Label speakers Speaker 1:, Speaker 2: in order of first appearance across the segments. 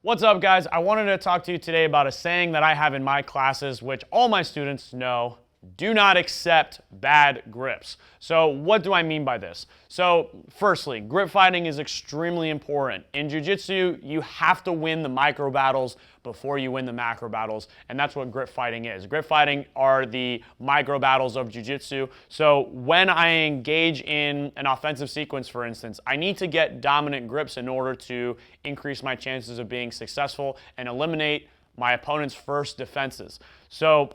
Speaker 1: What's up, guys? I wanted to talk to you today about a saying that I have in my classes, which all my students know: do not accept bad grips. So what do I mean by this? So firstly, grip fighting is extremely important. In Jiu-Jitsu, you have to win the micro battles before you win the macro battles, and that's what grip fighting is. Grip fighting are the micro battles of Jiu-Jitsu. So when I engage in an offensive sequence, for instance, I need to get dominant grips in order to increase my chances of being successful and eliminate my opponent's first defenses. So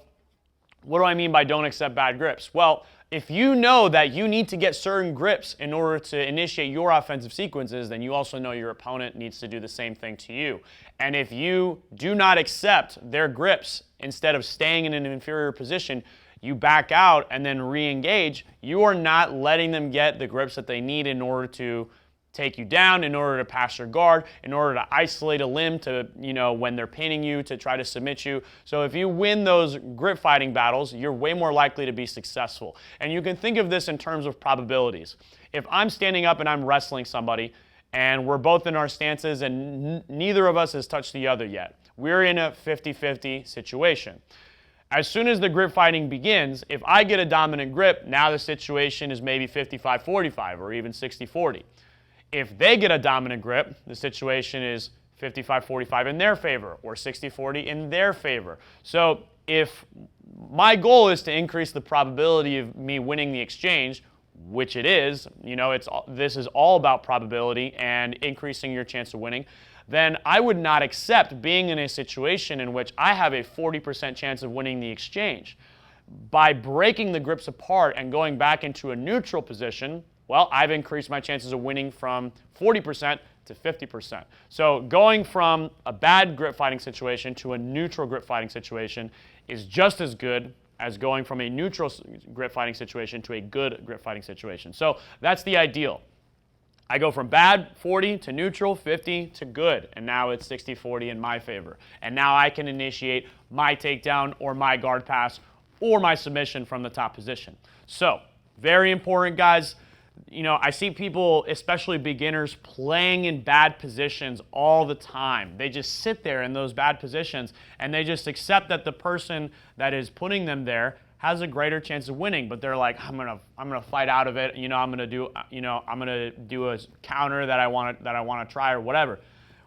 Speaker 1: what do I mean by don't accept bad grips? Well, if you know that you need to get certain grips in order to initiate your offensive sequences, then you also know your opponent needs to do the same thing to you. And if you do not accept their grips, instead of staying in an inferior position, you back out and then re-engage, you are not letting them get the grips that they need in order to take you down, in order to pass your guard, in order to isolate a limb to, when they're pinning you, to try to submit you. So if you win those grip fighting battles, you're way more likely to be successful. And you can think of this in terms of probabilities. If I'm standing up and I'm wrestling somebody, and we're both in our stances and neither of us has touched the other yet, we're in a 50-50 situation. As soon as the grip fighting begins, if I get a dominant grip, now the situation is maybe 55-45 or even 60-40. If they get a dominant grip, the situation is 55-45 in their favor or 60-40 in their favor. So if my goal is to increase the probability of me winning the exchange, which it is, this is all about probability and increasing your chance of winning, then I would not accept being in a situation in which I have a 40% chance of winning the exchange. By breaking the grips apart and going back into a neutral position, well, I've increased my chances of winning from 40% to 50%. So going from a bad grip fighting situation to a neutral grip fighting situation is just as good as going from a neutral grip fighting situation to a good grip fighting situation. So that's the ideal. I go from bad 40 to neutral 50 to good, and now it's 60-40 in my favor. And now I can initiate my takedown or my guard pass or my submission from the top position. So very important, guys. I see people, especially beginners, playing in bad positions all the time. They just sit there in those bad positions and they just accept that the person that is putting them there has a greater chance of winning, but they're like, I'm gonna fight out of it. I'm gonna do a counter that I want to try or whatever.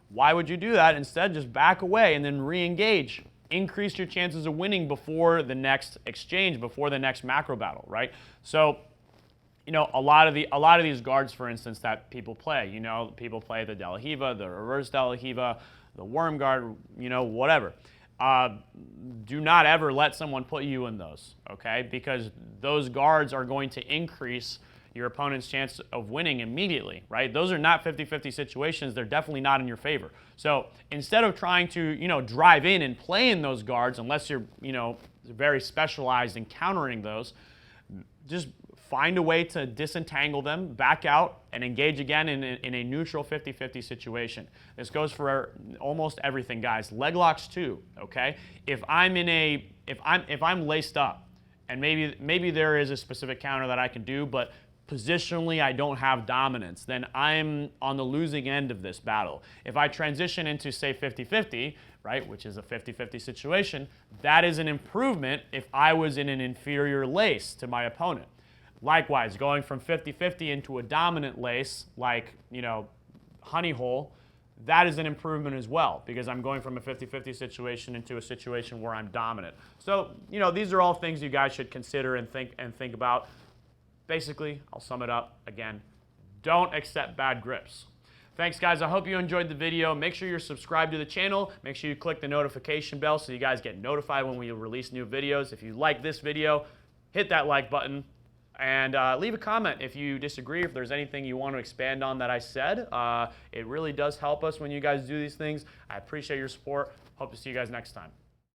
Speaker 1: Why would you do that? Instead, just back away and then re-engage. Increase your chances of winning before the next exchange, before the next macro battle, right? So a lot of these guards, for instance, that people play, people play the De La Riva, the reverse De La Riva, the worm guard, whatever. Do not ever let someone put you in those, okay? Because those guards are going to increase your opponent's chance of winning immediately, right? Those are not 50-50 situations. They're definitely not in your favor. So instead of trying to, drive in and play in those guards, unless you're, very specialized in countering those, just find a way to disentangle them, back out, and engage again in a neutral 50-50 situation. This goes for almost everything, guys. Leg locks too, okay? If I'm laced up, and maybe there is a specific counter that I can do, but positionally I don't have dominance, then I'm on the losing end of this battle. If I transition into, say, 50-50, right, which is a 50-50 situation, that is an improvement if I was in an inferior lace to my opponent. Likewise, going from 50-50 into a dominant lace, like, honey hole, that is an improvement as well, because I'm going from a 50-50 situation into a situation where I'm dominant. So, these are all things you guys should consider and think about. Basically, I'll sum it up again. Don't accept bad grips. Thanks, guys. I hope you enjoyed the video. Make sure you're subscribed to the channel. Make sure you click the notification bell so you guys get notified when we release new videos. If you like this video, hit that like button. And leave a comment if you disagree, if there's anything you want to expand on that I said. It really does help us when you guys do these things. I appreciate your support. Hope to see you guys next time.